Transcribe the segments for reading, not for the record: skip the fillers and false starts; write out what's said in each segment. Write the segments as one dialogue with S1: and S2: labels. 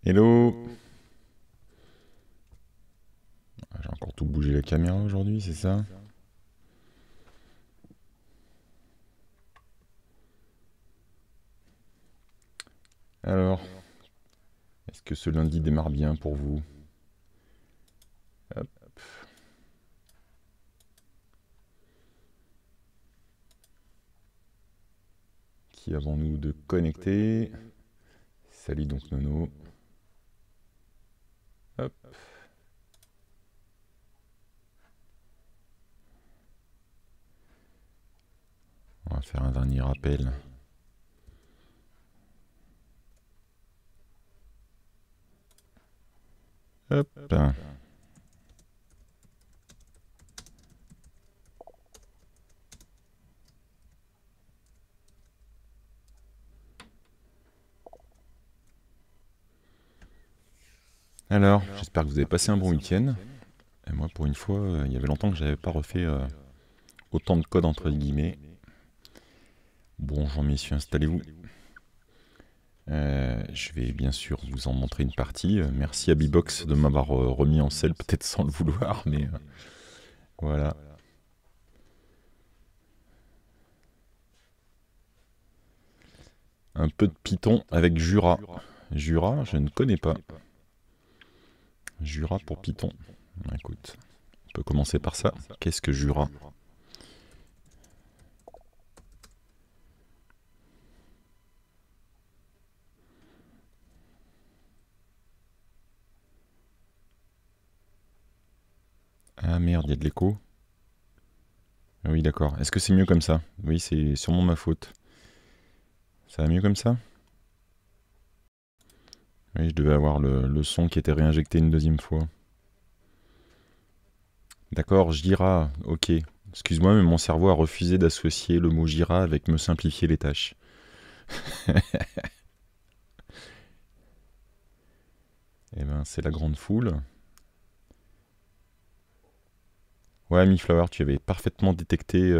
S1: Hello! J'ai encore tout bougé la caméra aujourd'hui, c'est ça? Alors, est-ce que ce lundi démarre bien pour vous? Hop. Qui avons-nous de connecté? Salut donc Nono. Hop. On va faire un dernier rappel. Hop. Alors, j'espère que vous avez passé un bon week-end. Et moi, pour une fois, il y avait longtemps que j'avais pas refait autant de code entre guillemets. Bonjour messieurs, installez-vous. Je vais bien sûr vous en montrer une partie. Merci à Bbox de m'avoir remis en selle, peut-être sans le vouloir, mais voilà. Un peu de Python avec Jura. Jura, je ne connais pas. Jura pour Python. Écoute, on peut commencer par ça. Qu'est-ce que Jura? Ah merde, il y a de l'écho. Ah oui, d'accord. Est-ce que c'est mieux comme ça? Oui, c'est sûrement ma faute. Ça va mieux comme ça? Oui, je devais avoir le son qui était réinjecté une deuxième fois. D'accord, Jira, ok. Excuse-moi, mais mon cerveau a refusé d'associer le mot Jira avec me simplifier les tâches. Eh ben, c'est la grande foule. Ouais, Flower, tu avais parfaitement détecté.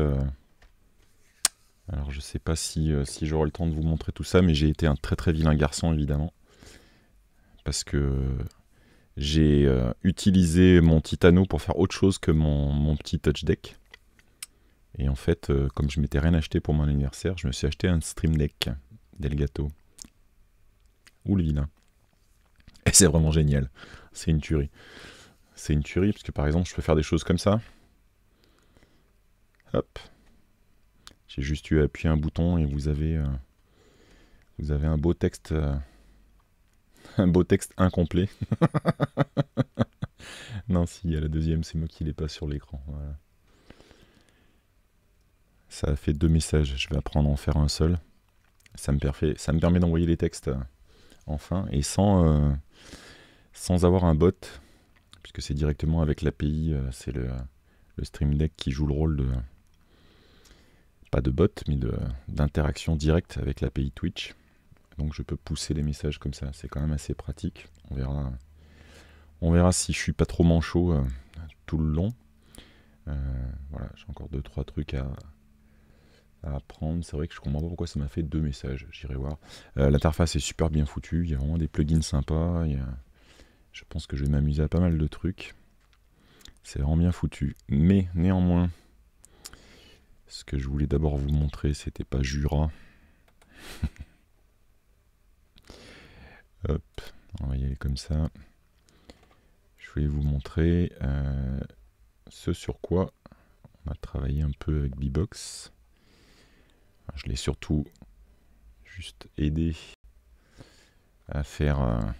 S1: Alors, je sais pas si j'aurai le temps de vous montrer tout ça, mais j'ai été un très très vilain garçon, évidemment. Parce que j'ai utilisé mon Titano pour faire autre chose que mon petit touch deck. Et en fait, comme je m'étais rien acheté pour mon anniversaire, je me suis acheté un Stream Deck d'Elgato. Ouh le vilain. Et c'est vraiment génial. C'est une tuerie. C'est une tuerie parce que par exemple, je peux faire des choses comme ça. Hop. J'ai juste eu à appuyer un bouton et vous avez un beau texte, un beau texte incomplet. Non, si, à la deuxième, c'est moi qui l'ai pas sur l'écran. Voilà. Ça a fait 2 messages. Je vais apprendre à en faire un seul. Ça me permet d'envoyer les textes enfin et sans avoir un bot, puisque c'est directement avec l'API. C'est le Stream Deck qui joue le rôle de pas de bot, mais d'interaction directe avec l'API Twitch. donc je peux pousser les messages comme ça. C'est quand même assez pratique. On verra si je suis pas trop manchot tout le long. Voilà, j'ai encore 2-3 trucs à apprendre. C'est vrai que je comprends pas pourquoi ça m'a fait 2 messages. J'irai voir. L'interface est super bien foutue. Il y a vraiment des plugins sympas. Je pense que je vais m'amuser à pas mal de trucs. C'est vraiment bien foutu. Mais néanmoins, ce que je voulais d'abord vous montrer, c'était pas Jura. Hop, on va y aller comme ça. Je voulais vous montrer ce sur quoi on a travaillé un peu avec Bbox. Je l'ai surtout juste aidé à faire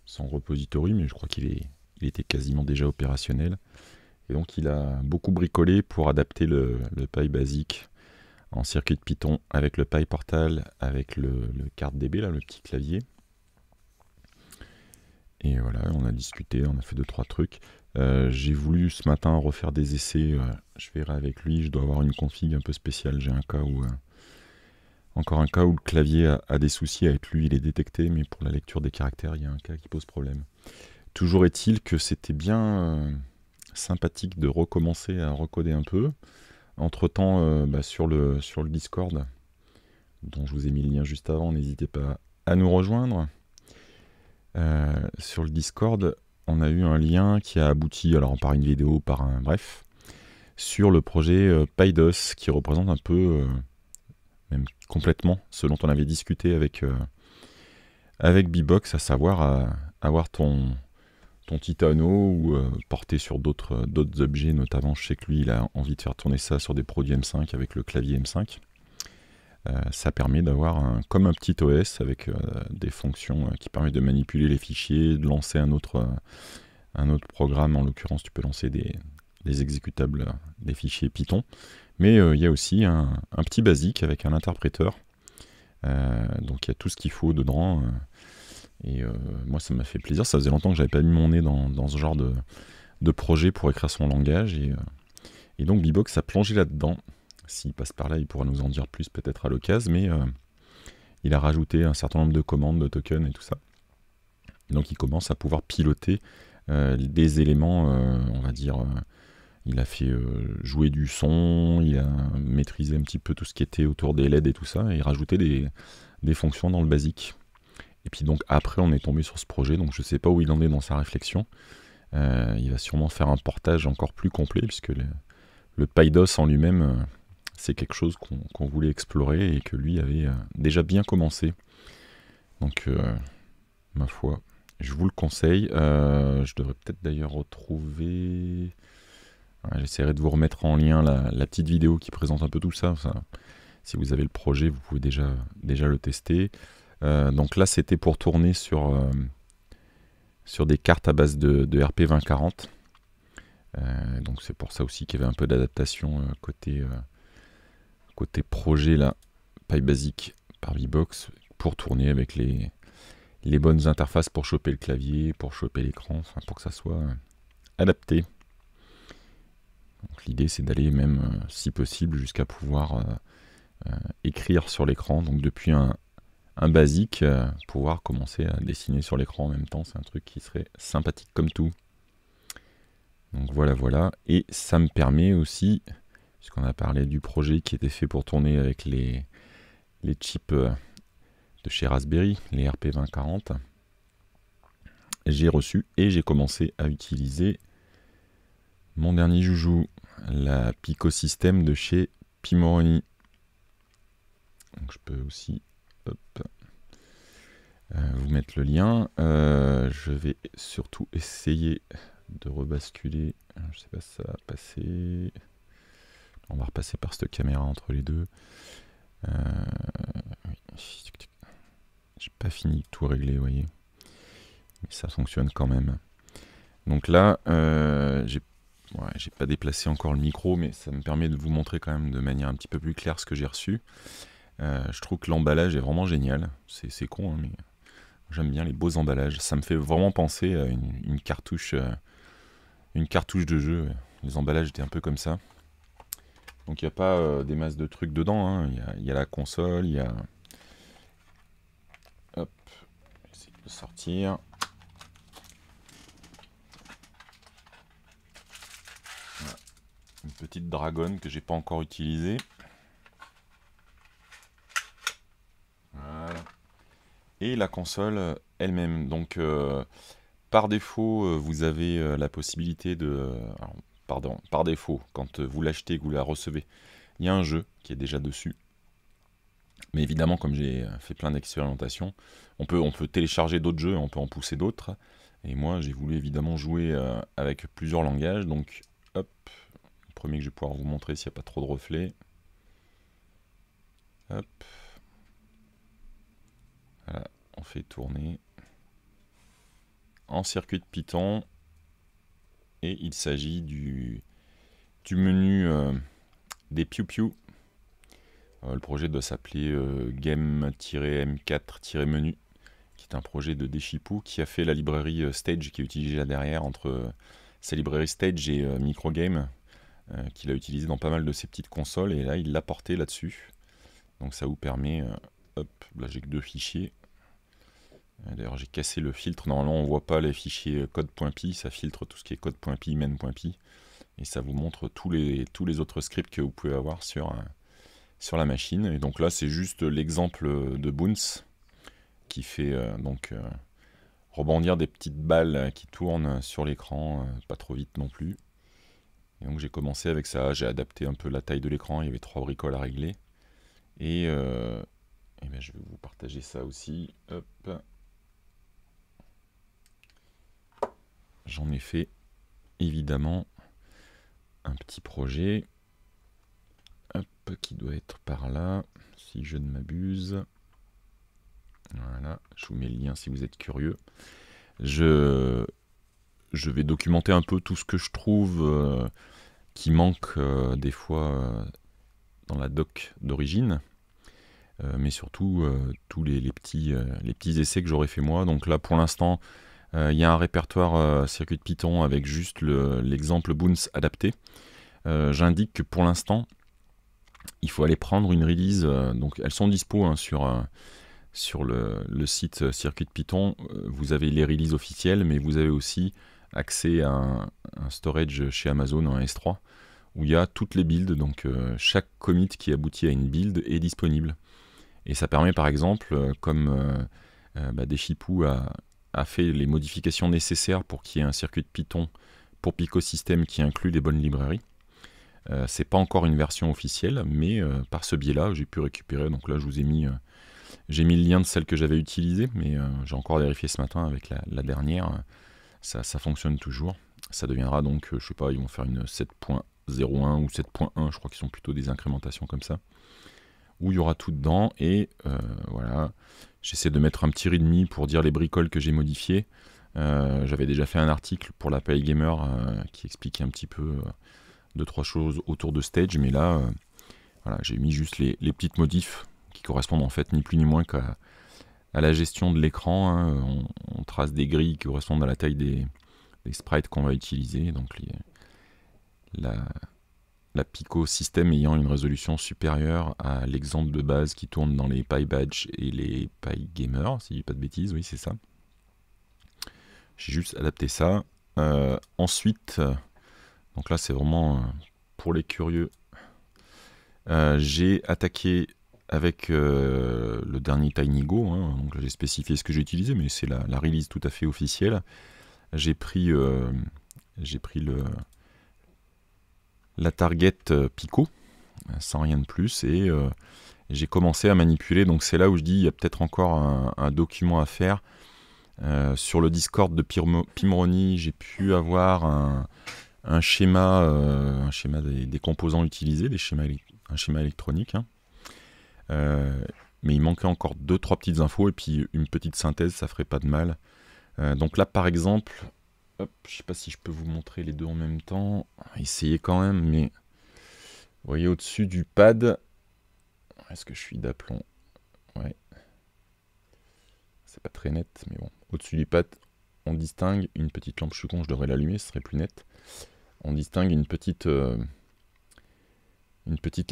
S1: son repository, mais je crois qu'il était quasiment déjà opérationnel. Et donc il a beaucoup bricolé pour adapter le PyBasic en circuit de Python avec le PyPortal, avec le CardDB, là, le petit clavier. Et voilà, on a discuté, on a fait 2-3 trucs. J'ai voulu ce matin refaire des essais, je verrai avec lui, je dois avoir une config un peu spéciale. J'ai un cas où, encore un cas où le clavier a des soucis avec lui, il est détecté, mais pour la lecture des caractères, il y a un cas qui pose problème. Toujours est-il que c'était bien sympathique de recommencer à recoder un peu. Entre-temps, sur le Discord, dont je vous ai mis le lien juste avant, n'hésitez pas à nous rejoindre. Sur le Discord, on a eu un lien qui a abouti, alors par une vidéo, bref, sur le projet PyDOS, qui représente un peu, même complètement, ce dont on avait discuté avec Bbox, à savoir avoir ton Titano ou porter sur d'autres objets, notamment je sais que lui il a envie de faire tourner ça sur des produits M5 avec le clavier M5. Ça permet d'avoir comme un petit OS avec des fonctions qui permettent de manipuler les fichiers, de lancer un autre programme. En l'occurrence, tu peux lancer des exécutables, des fichiers Python. Mais il y a aussi un petit basique avec un interpréteur. Donc il y a tout ce qu'il faut dedans. Et moi, ça m'a fait plaisir. Ça faisait longtemps que j'avais pas mis mon nez dans ce genre de projet pour écrire son langage. Et donc Bbox a plongé là-dedans. S'il passe par là, il pourra nous en dire plus peut-être à l'occasion, mais il a rajouté un certain nombre de commandes, de tokens et tout ça. Donc il commence à pouvoir piloter des éléments, on va dire, il a fait jouer du son, il a maîtrisé un petit peu tout ce qui était autour des LED et tout ça, et il rajoutait des fonctions dans le basique. Et puis donc après on est tombé sur ce projet, donc je ne sais pas où il en est dans sa réflexion. Il va sûrement faire un portage encore plus complet, puisque le PyDOS en lui-même... c'est quelque chose qu'on voulait explorer et que lui avait déjà bien commencé. Donc, ma foi, je vous le conseille. Je devrais peut-être d'ailleurs retrouver... J'essaierai de vous remettre en lien la petite vidéo qui présente un peu tout ça. Si vous avez le projet, vous pouvez déjà le tester. Donc là, c'était pour tourner sur des cartes à base de RP 2040. Donc c'est pour ça aussi qu'il y avait un peu d'adaptation côté projet là, PyBasic par Bbox, pour tourner avec les bonnes interfaces pour choper le clavier, pour choper l'écran, enfin pour que ça soit adapté. Donc l'idée c'est d'aller même, si possible, jusqu'à pouvoir écrire sur l'écran, donc depuis un basique, pouvoir commencer à dessiner sur l'écran en même temps, c'est un truc qui serait sympathique comme tout. Donc voilà, et ça me permet aussi, puisqu'on a parlé du projet qui était fait pour tourner avec les chips de chez Raspberry, les RP 2040, j'ai reçu et j'ai commencé à utiliser mon dernier joujou, la Pico System de chez Pimoroni. Donc je peux aussi vous mettre le lien. Je vais surtout essayer de rebasculer. Je sais pas si ça va passer. On va repasser par cette caméra entre les deux. J'ai pas fini de tout régler, vous voyez. Mais ça fonctionne quand même. Donc là, j'ai pas déplacé encore le micro, mais ça me permet de vous montrer quand même de manière un petit peu plus claire ce que j'ai reçu. Je trouve que l'emballage est vraiment génial. C'est con, hein, mais j'aime bien les beaux emballages. Ça me fait vraiment penser à une cartouche de jeu. Les emballages étaient un peu comme ça. Donc il n'y a pas des masses de trucs dedans, hein. Il y a la console, il y a sortir. Voilà. Une petite dragonne que j'ai pas encore utilisée. Voilà. Et la console elle-même. Donc par défaut, vous avez la possibilité de... alors, pardon, par défaut, quand vous l'achetez, que vous la recevez, il y a un jeu qui est déjà dessus. Mais évidemment, comme j'ai fait plein d'expérimentations, on peut télécharger d'autres jeux, on peut en pousser d'autres. Et moi, j'ai voulu évidemment jouer avec plusieurs langages. Donc, hop, le premier que je vais pouvoir vous montrer s'il n'y a pas trop de reflets. Hop. Voilà, on fait tourner. En circuit de Python. Et il s'agit du menu des Piu Piu. Le projet doit s'appeler game-m4-menu, qui est un projet de Deschipo qui a fait la librairie Stage qui est utilisée là derrière entre sa librairie Stage et Microgame, qu'il a utilisé dans pas mal de ses petites consoles, et là il l'a porté là-dessus. Donc ça vous permet, hop, là j'ai que 2 fichiers. D'ailleurs j'ai cassé le filtre, normalement on voit pas les fichiers code.py, ça filtre tout ce qui est code.py, main.py, et ça vous montre tous les autres scripts que vous pouvez avoir sur la machine. Et donc là c'est juste l'exemple de Boons qui fait rebondir des petites balles qui tournent sur l'écran, pas trop vite non plus. Et donc j'ai commencé avec ça, j'ai adapté un peu la taille de l'écran, il y avait 3 bricoles à régler. Et ben je vais vous partager ça aussi. Hop. J'en ai fait évidemment un petit projet. Hop, qui doit être par là, si je ne m'abuse. Voilà, je vous mets le lien si vous êtes curieux. Je vais documenter un peu tout ce que je trouve qui manque des fois dans la doc d'origine, mais surtout tous les petits essais que j'aurais fait moi. Donc là, pour l'instant, il y a un répertoire circuit de Python avec juste l'exemple Boons adapté. J'indique que pour l'instant, il faut aller prendre une release. Donc elles sont dispo hein, sur le site circuit de Python. Vous avez les releases officielles, mais vous avez aussi accès à un storage chez Amazon, un S3, où il y a toutes les builds. Donc chaque commit qui aboutit à une build est disponible. Et ça permet par exemple, comme Deschipo a fait les modifications nécessaires pour qu'il y ait un circuit de Python pour Picosystem qui inclut les bonnes librairies. C'est pas encore une version officielle, mais par ce biais-là, j'ai pu récupérer. Donc là, je vous ai mis, j'ai mis le lien de celle que j'avais utilisée, mais j'ai encore vérifié ce matin avec la dernière. Ça fonctionne toujours. Ça deviendra donc, je sais pas, ils vont faire une 7.01 ou 7.1, je crois qu'ils sont plutôt des incrémentations comme ça, où il y aura tout dedans. Et voilà, j'essaie de mettre un petit readme pour dire les bricoles que j'ai modifiées. J'avais déjà fait un article pour la Pay Gamer qui expliquait un petit peu 2-3 choses autour de Stage, mais là, voilà, j'ai mis juste les petites modifs qui correspondent en fait ni plus ni moins qu'à la gestion de l'écran. Hein. On trace des grilles qui correspondent à la taille des sprites qu'on va utiliser, donc la Pico System ayant une résolution supérieure à l'exemple de base qui tourne dans les PyBadge et les PyGamer, si je dis pas de bêtises, oui c'est ça. J'ai juste adapté ça. Ensuite, donc là c'est vraiment pour les curieux, j'ai attaqué avec le dernier TinyGo, hein, donc j'ai spécifié ce que j'ai utilisé, mais c'est la release tout à fait officielle. J'ai pris la target Pico, sans rien de plus, et j'ai commencé à manipuler. Donc c'est là où je dis il y a peut-être encore un document à faire. Sur le Discord de Pimroni, j'ai pu avoir un schéma des composants utilisés, un schéma électronique. Hein. Mais il manquait encore 2-3 petites infos et puis une petite synthèse, ça ferait pas de mal. Donc là par exemple, hop, je sais pas si je peux vous montrer les deux en même temps, essayez quand même, mais vous voyez au-dessus du pad, est-ce que je suis d'aplomb? Ouais, c'est pas très net, mais bon, au-dessus du pad, on distingue une petite lampe, je suis con, je devrais l'allumer, ce serait plus net. On distingue une petite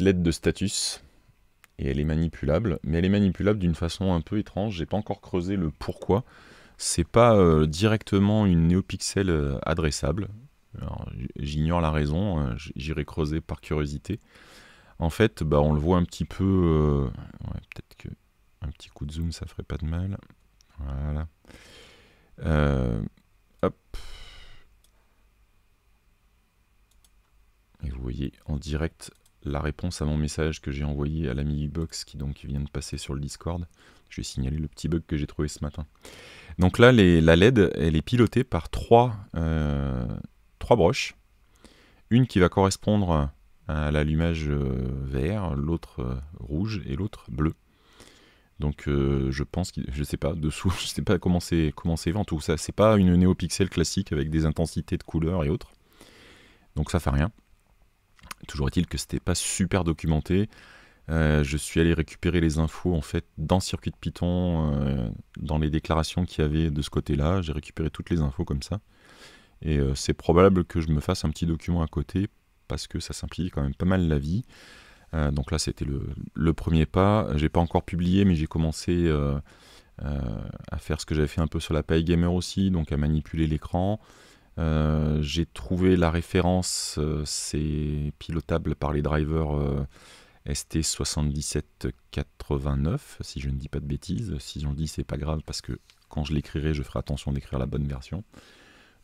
S1: LED de status, et elle est manipulable, mais elle est manipulable d'une façon un peu étrange, j'ai pas encore creusé le pourquoi. C'est pas directement une NeoPixel adressable. Alors, j'ignore la raison, j'irai creuser par curiosité. En fait, bah, on le voit un petit peu. Ouais, peut-être que un petit coup de zoom, ça ferait pas de mal. Voilà. Hop. Et vous voyez en direct la réponse à mon message que j'ai envoyé à l'ami Box qui donc vient de passer sur le Discord. Je vais signaler le petit bug que j'ai trouvé ce matin. Donc là, la LED, elle est pilotée par trois broches. Une qui va correspondre à l'allumage vert, l'autre rouge et l'autre bleu. Donc je pense, je sais pas, dessous, je sais pas comment c'est fait. En tout ça, c'est pas une NeoPixel classique avec des intensités de couleurs et autres. Donc ça fait rien. Toujours est-il que c'était pas super documenté. Je suis allé récupérer les infos en fait dans Circuit Python, dans les déclarations qu'il y avait de ce côté-là. J'ai récupéré toutes les infos comme ça. Et c'est probable que je me fasse un petit document à côté parce que ça simplifie quand même pas mal la vie. Donc là, c'était le premier pas. J'ai pas encore publié, mais j'ai commencé à faire ce que j'avais fait un peu sur la PyGamer aussi, donc à manipuler l'écran. J'ai trouvé la référence, c'est pilotable par les drivers ST7789, si je ne dis pas de bêtises. Si j'en dis, c'est pas grave parce que quand je l'écrirai, je ferai attention d'écrire la bonne version.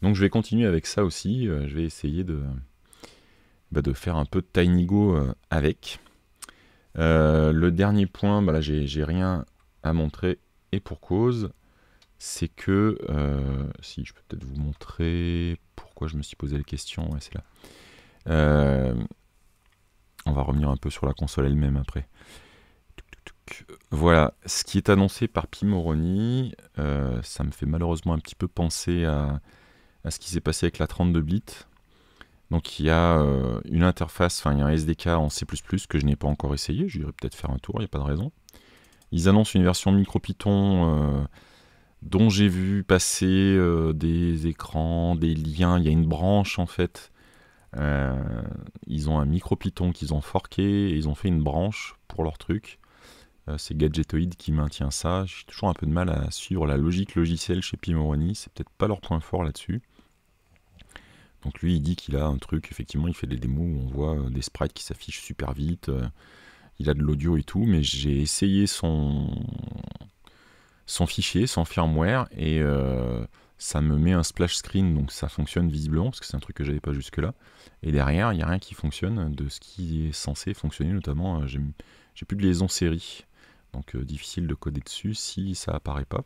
S1: Donc je vais continuer avec ça aussi. Je vais essayer de faire un peu de TinyGo avec. Le dernier point, là j'ai rien à montrer et pour cause. C'est que, si je peux peut-être vous montrer pourquoi je me suis posé la question, ouais, c'est là. On va revenir un peu sur la console elle-même après. Voilà, ce qui est annoncé par Pimoroni, ça me fait malheureusement un petit peu penser à ce qui s'est passé avec la 32 bits. Donc il y a une interface, enfin il y a un SDK en C++ que je n'ai pas encore essayé, j'irai peut-être faire un tour, il n'y a pas de raison. Ils annoncent une version MicroPython dont j'ai vu passer des écrans, des liens. Il y a une branche en fait. Ils ont un MicroPython qu'ils ont forqué et ils ont fait une branche pour leur truc. C'est Gadgetoid qui maintient ça. J'ai toujours un peu de mal à suivre la logique logicielle chez Pimoroni. C'est peut-être pas leur point fort là-dessus. Donc lui, il dit qu'il a un truc. Effectivement, il fait des démos où on voit des sprites qui s'affichent super vite. Il a de l'audio et tout, mais j'ai essayé son fichier, son firmware, et ça me met un splash screen, donc ça fonctionne visiblement, parce que c'est un truc que j'avais pas jusque-là. Et derrière, il n'y a rien qui fonctionne de ce qui est censé fonctionner, notamment, j'ai plus de liaison série, donc difficile de coder dessus si ça apparaît pas.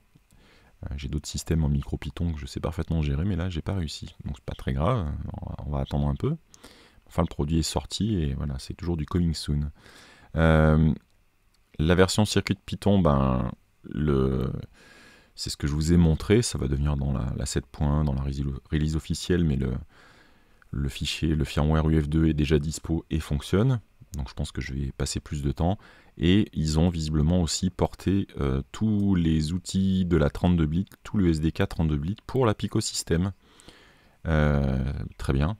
S1: J'ai d'autres systèmes en MicroPython que je sais parfaitement gérer, mais là, j'ai pas réussi. Donc c'est pas très grave, on va attendre un peu. Enfin, le produit est sorti, et voilà, c'est toujours du coming soon. La version circuit Python, c'est ce que je vous ai montré, ça va devenir dans la 7.1, dans la release officielle, mais le fichier, le firmware UF2 est déjà dispo et fonctionne, donc je pense que je vais passer plus de temps. Et ils ont visiblement aussi porté tous les outils de la 32 bits, tout le SDK 32 bits pour la Pico System. Très bien,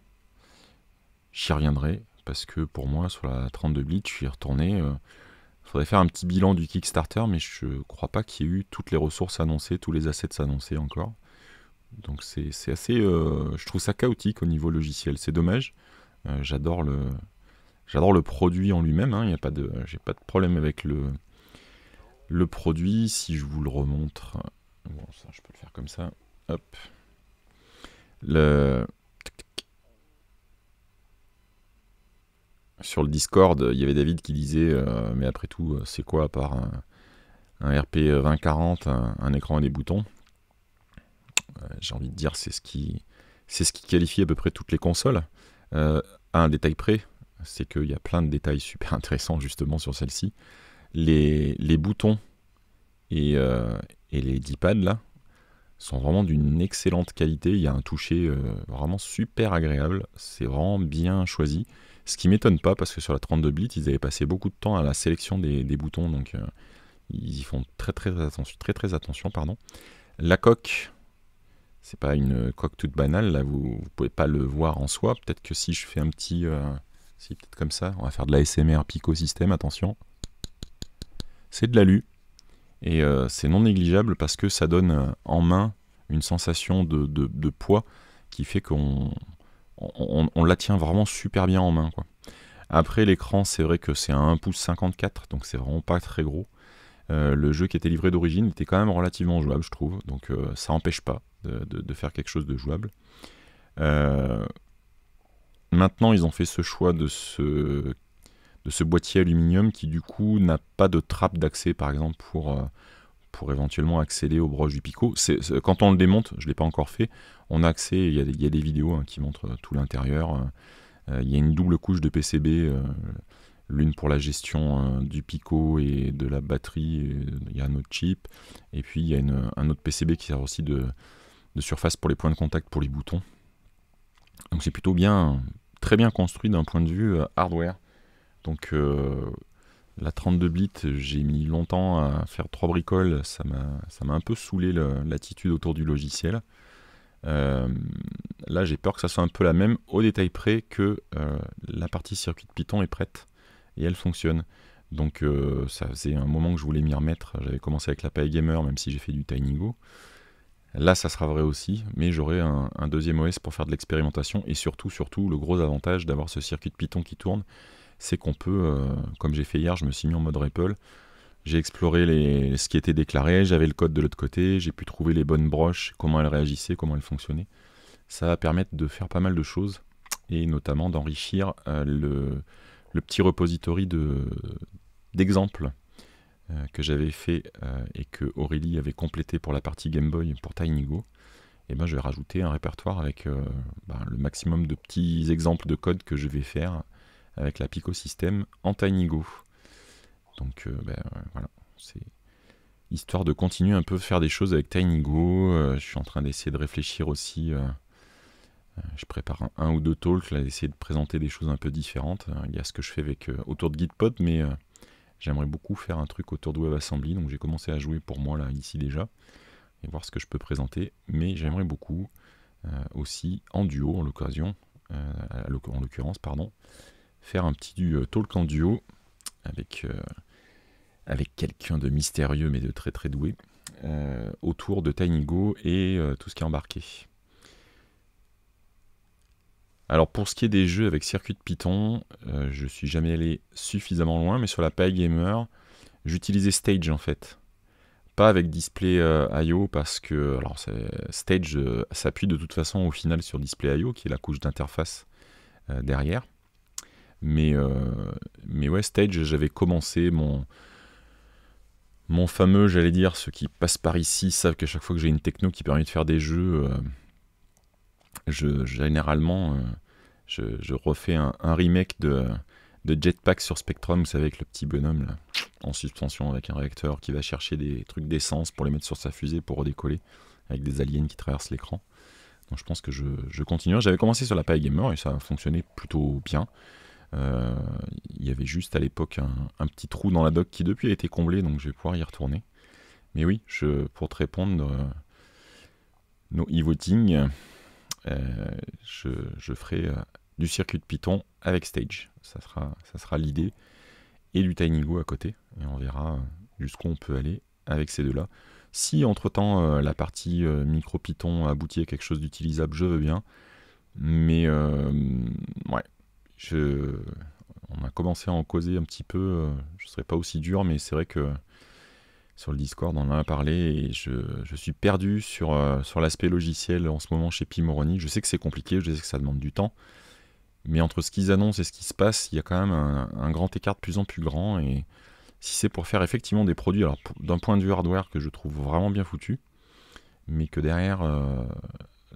S1: j'y reviendrai, parce que pour moi, sur la 32 bits, je suis retourné... Il faudrait faire un petit bilan du Kickstarter, mais je ne crois pas qu'il y ait eu toutes les ressources annoncées, tous les assets annoncés encore. Donc c'est assez... je trouve ça chaotique au niveau logiciel. C'est dommage. J'adore le produit en lui-même. Hein. J'ai pas de problème avec le produit. Si je vous le remontre... Bon, ça, je peux le faire comme ça. Hop. Sur le Discord, il y avait David qui disait mais après tout, c'est quoi à part un RP 2040, un écran et des boutons? J'ai envie de dire c'est ce qui qualifie à peu près toutes les consoles. À un détail près, c'est qu'il y a plein de détails super intéressants justement sur celle-ci. Les boutons et les D-pads là sont vraiment d'une excellente qualité. Il y a un toucher vraiment super agréable. C'est vraiment bien choisi. Ce qui m'étonne pas, parce que sur la 32 bits, ils avaient passé beaucoup de temps à la sélection des boutons, donc ils y font très très attention. Pardon. La coque, c'est pas une coque toute banale, là vous pouvez pas le voir en soi. Peut-être que si je fais un petit... si, peut-être comme ça, on va faire de la ASMR Pico System, attention. C'est de l'alu, et c'est non négligeable parce que ça donne en main une sensation de poids qui fait qu'on la tient vraiment super bien en main, quoi. Après, l'écran, c'est vrai que c'est un 1,54 pouces, donc c'est vraiment pas très gros. Le jeu qui était livré d'origine était quand même relativement jouable, je trouve, donc ça n'empêche pas de faire quelque chose de jouable. Maintenant, ils ont fait ce choix de ce boîtier aluminium qui, du coup, n'a pas de trappe d'accès, par exemple, pour éventuellement accéder aux broches du Pico. Quand on le démonte, je ne l'ai pas encore fait, on a accès, il y a des vidéos hein, qui montrent tout l'intérieur. Il y a une double couche de PCB, l'une pour la gestion du Pico et de la batterie, il y a un autre chip, et puis il y a un autre PCB qui sert aussi de surface pour les points de contact pour les boutons. Donc c'est plutôt bien, très bien construit d'un point de vue hardware. Donc la 32 bits, j'ai mis longtemps à faire 3 bricoles, ça m'a un peu saoulé l'attitude autour du logiciel. Là j'ai peur que ça soit un peu la même au détail près que la partie circuit de Python est prête et elle fonctionne. Donc ça faisait un moment que je voulais m'y remettre, j'avais commencé avec la Pi Gamer même si j'ai fait du TinyGo. Là ça sera vrai aussi, mais j'aurai un deuxième OS pour faire de l'expérimentation et surtout le gros avantage d'avoir ce circuit de Python qui tourne, c'est qu'on peut, comme j'ai fait hier, je me suis mis en mode REPL, j'ai exploré ce qui était déclaré, j'avais le code de l'autre côté, j'ai pu trouver les bonnes broches, comment elles réagissaient, comment elles fonctionnaient. Ça va permettre de faire pas mal de choses, et notamment d'enrichir le petit repository d'exemples que j'avais fait et que Aurélie avait complété pour la partie Game Boy pour TinyGo. Et ben, je vais rajouter un répertoire avec le maximum de petits exemples de code que je vais faire avec la Pico System en TinyGo. Donc voilà, c'est histoire de continuer un peu à faire des choses avec TinyGo. Je suis en train d'essayer de réfléchir aussi. Je prépare un ou deux talks, là, d'essayer de présenter des choses un peu différentes. Il y a ce que je fais autour de Gitpod, mais j'aimerais beaucoup faire un truc autour de WebAssembly. Donc j'ai commencé à jouer pour moi là ici déjà et voir ce que je peux présenter. Mais j'aimerais beaucoup aussi en duo en l'occasion, en l'occurrence, faire un petit talk en duo avec quelqu'un de mystérieux mais de très très doué autour de TinyGo et tout ce qui est embarqué. Alors pour ce qui est des jeux avec circuit de Python, je suis jamais allé suffisamment loin, mais sur la Pi Gamer, j'utilisais Stage en fait. Pas avec Display.io parce que Stage s'appuie de toute façon au final sur Display.io qui est la couche d'interface derrière. Mais ouais, Stage, j'avais commencé mon fameux, j'allais dire, ceux qui passent par ici savent qu'à chaque fois que j'ai une techno qui permet de faire des jeux, généralement, je refais un remake de Jetpack sur Spectrum, vous savez, avec le petit bonhomme là, en suspension avec un réacteur qui va chercher des trucs d'essence pour les mettre sur sa fusée pour redécoller, avec des aliens qui traversent l'écran. Donc je pense que je continue. J'avais commencé sur la Pi Gamer et ça a fonctionné plutôt bien. Il y avait juste à l'époque un petit trou dans la doc qui depuis a été comblé, donc je vais pouvoir y retourner. Mais oui, pour te répondre, no e-voting, je ferai du circuit de Python avec Stage. Ça sera l'idée. Et du TinyGo à côté. Et on verra jusqu'où on peut aller avec ces deux-là. Si entre-temps la partie micro-Python aboutit à quelque chose d'utilisable, je veux bien. Mais ouais, on a commencé à en causer un petit peu. Je ne serai pas aussi dur, mais c'est vrai que sur le Discord, on en a parlé et je suis perdu sur l'aspect logiciel en ce moment chez Pimoroni. Je sais que c'est compliqué, je sais que ça demande du temps. Mais entre ce qu'ils annoncent et ce qui se passe, il y a quand même un grand écart de plus en plus grand. Et si c'est pour faire effectivement des produits, alors d'un point de vue hardware que je trouve vraiment bien foutu, mais que derrière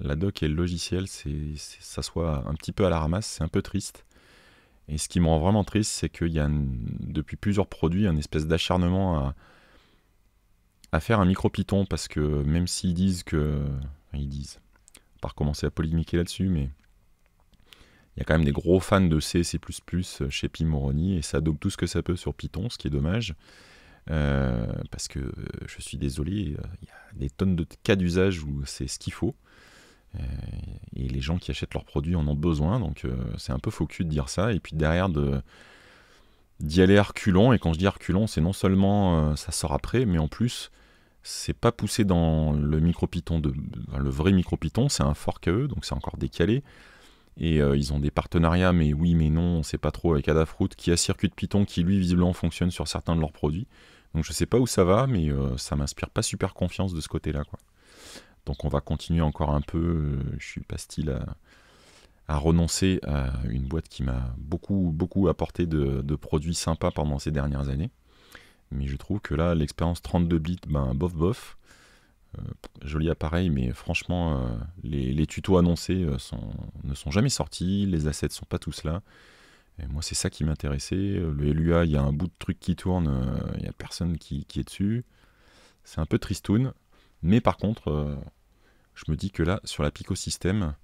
S1: la doc et le logiciel, ça soit un petit peu à la ramasse, c'est un peu triste. Et ce qui me rend vraiment triste, c'est qu'il y a depuis plusieurs produits un espèce d'acharnement à faire un micro Python, parce que même s'ils disent que... Ils disent, pas recommencer à polémiquer là-dessus, mais il y a quand même des gros fans de C, C++ chez Pimoroni, et ça adopte tout ce que ça peut sur Python, ce qui est dommage, parce que je suis désolé, il y a des tonnes de cas d'usage où c'est ce qu'il faut, et les gens qui achètent leurs produits en ont besoin, donc c'est un peu faux cul de dire ça, et puis derrière d'y aller à reculons, et quand je dis à reculons, c'est non seulement ça sort après, mais en plus C'est pas poussé dans le MicroPython, le vrai MicroPython, c'est un fork à eux, donc c'est encore décalé. Et ils ont des partenariats, mais oui, mais non, on sait pas trop, avec Adafruit, qui a CircuitPython, qui lui, visiblement, fonctionne sur certains de leurs produits. Donc je sais pas où ça va, mais ça m'inspire pas super confiance de ce côté-là, quoi. Donc on va continuer encore un peu. Je suis pas style à renoncer à une boîte qui m'a beaucoup apporté de produits sympas pendant ces dernières années. Mais je trouve que là, l'expérience 32 bits, ben bof bof. Euh, Joli appareil, mais franchement, les tutos annoncés ne sont jamais sortis, les assets sont pas tous là. Et moi, c'est ça qui m'intéressait. Le LUA, il y a un bout de truc qui tourne, il n'y a personne qui est dessus. C'est un peu tristoun. Mais par contre, je me dis que là, sur la Picosystem,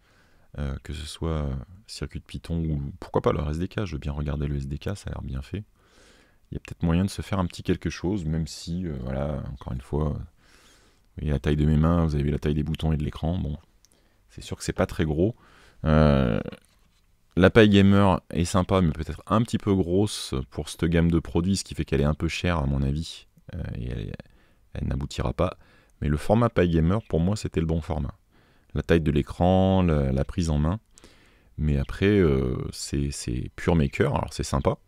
S1: que ce soit circuit Python ou pourquoi pas le SDK, je veux bien regarder le SDK, ça a l'air bien fait. Il y a peut-être moyen de se faire un petit quelque chose, même si, voilà, encore une fois, vous voyez la taille de mes mains, vous avez vu la taille des boutons et de l'écran. Bon, c'est sûr que c'est pas très gros. La paille gamer est sympa, mais peut-être un petit peu grosse pour cette gamme de produits, ce qui fait qu'elle est un peu chère à mon avis, et elle n'aboutira pas. Mais le format paille gamer, pour moi, c'était le bon format. La taille de l'écran, la prise en main. Mais après, c'est pure maker, alors c'est sympa.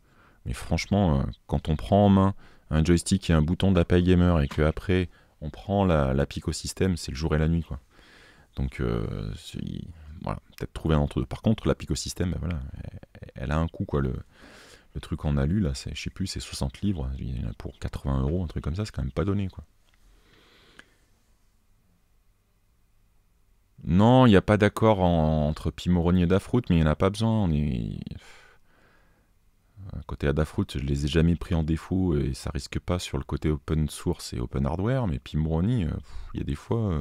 S1: Mais franchement, quand on prend en main un joystick et un bouton de la paille gamer et qu'après on prend la Picosystem, c'est le jour et la nuit, quoi. Donc, voilà, peut-être trouver un entre deux. Par contre, la Picosystem, ben voilà, elle a un coût, quoi. Le truc en alu, là, je sais plus, c'est 60 livres. Il y en a pour 80 euros, un truc comme ça, c'est quand même pas donné, quoi. Non, il n'y a pas d'accord entre Pimoroni et Adafruit, mais il n'y en a pas besoin. Côté Adafruit, je les ai jamais pris en défaut et ça risque pas sur le côté open source et open hardware, mais Pimoroni, il y a des fois,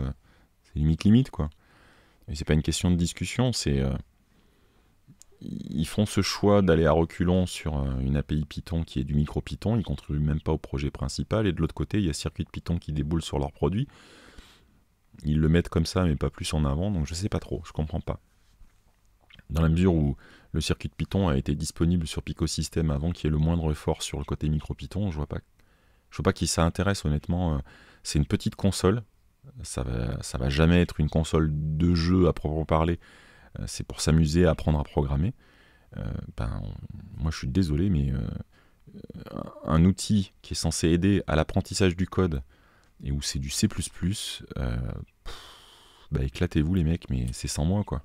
S1: c'est limite, quoi. Et c'est pas une question de discussion, c'est ils font ce choix d'aller à reculons sur une API Python qui est du micro Python, ils contribuent même pas au projet principal, et de l'autre côté, il y a Circuit Python qui déboule sur leurs produits. Ils le mettent comme ça, mais pas plus en avant, donc je sais pas trop, je comprends pas. Dans la mesure où le circuit Python a été disponible sur Picosystem avant qu'il y ait le moindre effort sur le côté micro Python, je vois pas qui ça intéresse, honnêtement. C'est une petite console, ça va jamais être une console de jeu à proprement parler, c'est pour s'amuser, apprendre à programmer. Moi je suis désolé, mais un outil qui est censé aider à l'apprentissage du code et où c'est du C++, bah éclatez-vous les mecs, mais c'est sans moi, quoi.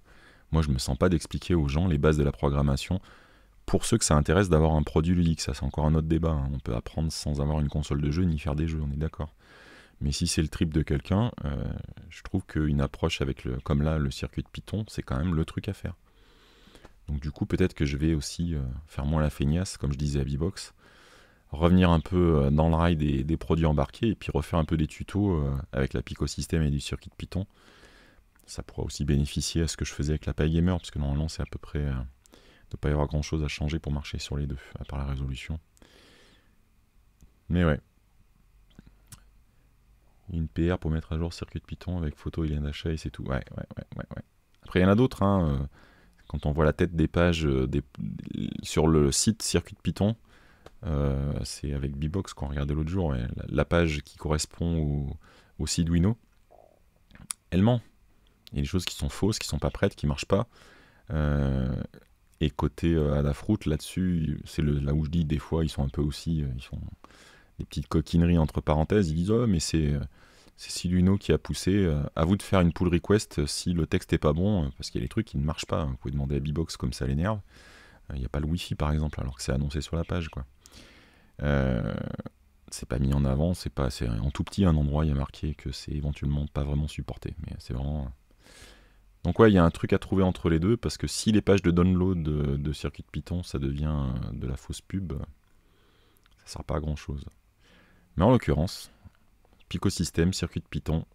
S1: Moi je me sens pas d'expliquer aux gens les bases de la programmation. Pour ceux que ça intéresse d'avoir un produit ludique, ça c'est encore un autre débat, hein. On peut apprendre sans avoir une console de jeu ni faire des jeux, on est d'accord. Mais si c'est le trip de quelqu'un, je trouve qu'une approche avec comme là le circuit de Python, c'est quand même le truc à faire. Donc du coup peut-être que je vais aussi faire moins la feignasse, comme je disais à Vbox, revenir un peu dans le rail des produits embarqués et puis refaire un peu des tutos avec la Picosystem et du circuit de Python. Ça pourra aussi bénéficier à ce que je faisais avec la paille gamer, parce que normalement c'est à peu près... il ne doit pas y avoir grand chose à changer pour marcher sur les deux, à part la résolution. Mais ouais. Une PR pour mettre à jour circuit de Python avec photo et lien d'achat et c'est tout. Ouais. Après il y en a d'autres, hein. Quand on voit la tête des pages sur le site circuit de Python, c'est avec Bbox qu'on regardait l'autre jour, ouais, la page qui correspond au Siduino, elle ment. Il y a des choses qui sont fausses, qui sont pas prêtes, qui marchent pas. Et côté Adafruit, là-dessus, c'est là où je dis des fois ils sont un peu aussi, ils font des petites coquineries entre parenthèses. Ils disent oh mais c'est Siduino qui a poussé. À vous de faire une pull request si le texte est pas bon, parce qu'il y a des trucs qui ne marchent pas. Vous pouvez demander à Bbox comme ça l'énerve. Il n'y a pas le Wi-Fi par exemple, alors que c'est annoncé sur la page, quoi. C'est pas mis en avant, c'est en tout petit un endroit, il y a marqué que c'est éventuellement pas vraiment supporté, mais c'est vraiment... Donc ouais, il y a un truc à trouver entre les deux, parce que si les pages de download de circuit de Python, ça devient de la fausse pub, ça sert pas à grand chose. Mais en l'occurrence, Picosystem, circuit de Python,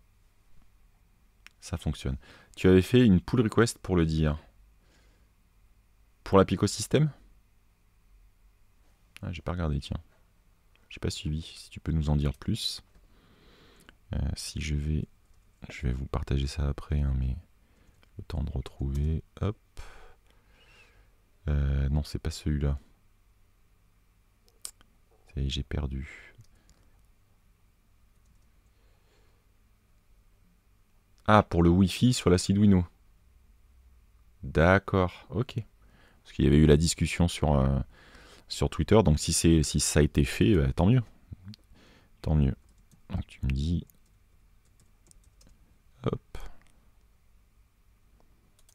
S1: ça fonctionne. Tu avais fait une pull request pour le dire. Pour la Picosystem ? Ah, j'ai pas regardé, tiens. J'ai pas suivi. Si tu peux nous en dire plus. Si je vais vous partager ça après, hein, mais le temps de retrouver. Hop. Non, c'est pas celui-là. Ça y est, j'ai perdu. Ah, pour le Wi-Fi sur la Arduino. D'accord, ok. Parce qu'il y avait eu la discussion sur Twitter, donc si ça a été fait, bah, tant mieux. Tant mieux. Donc tu me dis... Hop.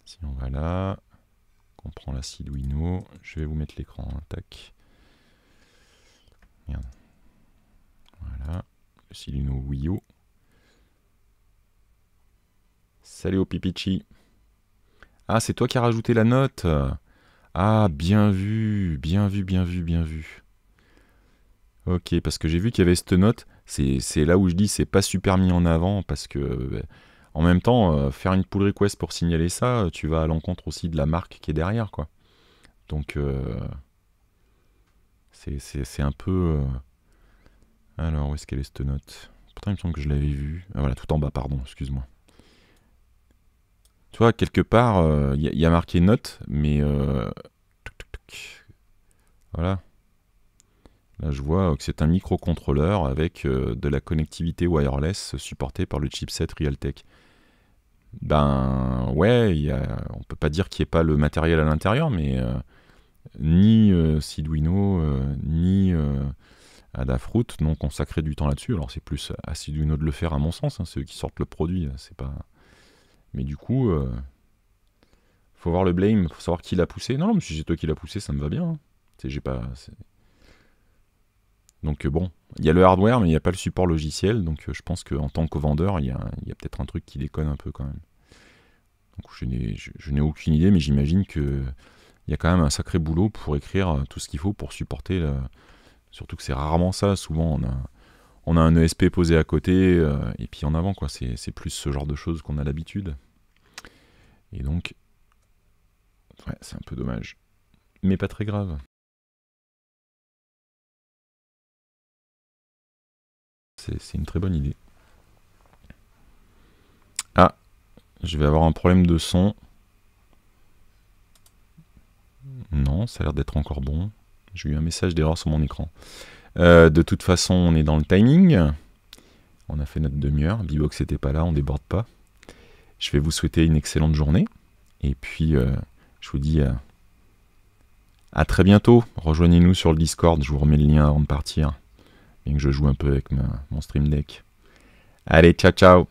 S1: Si on va là, qu'on prend la Arduino, je vais vous mettre l'écran, hein, tac. Merde. Voilà, le Arduino Wii U. Salut au Pipichi. Ah, c'est toi qui as rajouté la note. Ah, bien vu, bien vu, bien vu, bien vu. Ok, parce que j'ai vu qu'il y avait cette note. C'est là où je dis c'est pas super mis en avant parce que en même temps, faire une pull request pour signaler ça, tu vas à l'encontre aussi de la marque qui est derrière, quoi. Donc c'est un peu. Alors, où est-ce qu'elle est cette note? Pourtant, il me semble que je l'avais vue. Ah, voilà, tout en bas, pardon, excuse-moi. Tu vois, quelque part, il y a marqué note, mais voilà. Là, je vois que c'est un microcontrôleur avec de la connectivité wireless supportée par le chipset Realtek. Ben ouais, on peut pas dire qu'il n'y ait pas le matériel à l'intérieur, mais ni Arduino, ni Adafruit n'ont consacré du temps là-dessus. Alors c'est plus à Arduino de le faire à mon sens, hein, c'est eux qui sortent le produit, c'est pas... Mais du coup, faut voir le blame, faut savoir qui l'a poussé. Non, mais si c'est toi qui l'a poussé, ça me va bien. Hein. J'ai pas... Donc bon, il y a le hardware, mais il n'y a pas le support logiciel. Donc je pense qu'en tant que vendeur, il y a peut-être un truc qui déconne un peu quand même. Donc je n'ai aucune idée, mais j'imagine qu'il y a quand même un sacré boulot pour écrire tout ce qu'il faut pour supporter. Surtout que c'est rarement ça. Souvent, on a un ESP posé à côté et puis en avant, quoi. C'est plus ce genre de choses qu'on a l'habitude. Et donc, ouais, c'est un peu dommage. Mais pas très grave. C'est une très bonne idée. Ah, je vais avoir un problème de son. Non, ça a l'air d'être encore bon. J'ai eu un message d'erreur sur mon écran. De toute façon, on est dans le timing. On a fait notre demi-heure. Bibox n'était pas là, on déborde pas. Je vais vous souhaiter une excellente journée. Et puis, je vous dis à très bientôt. Rejoignez-nous sur le Discord. Je vous remets le lien avant de partir. Bien que je joue un peu avec mon Stream Deck. Allez, ciao, ciao.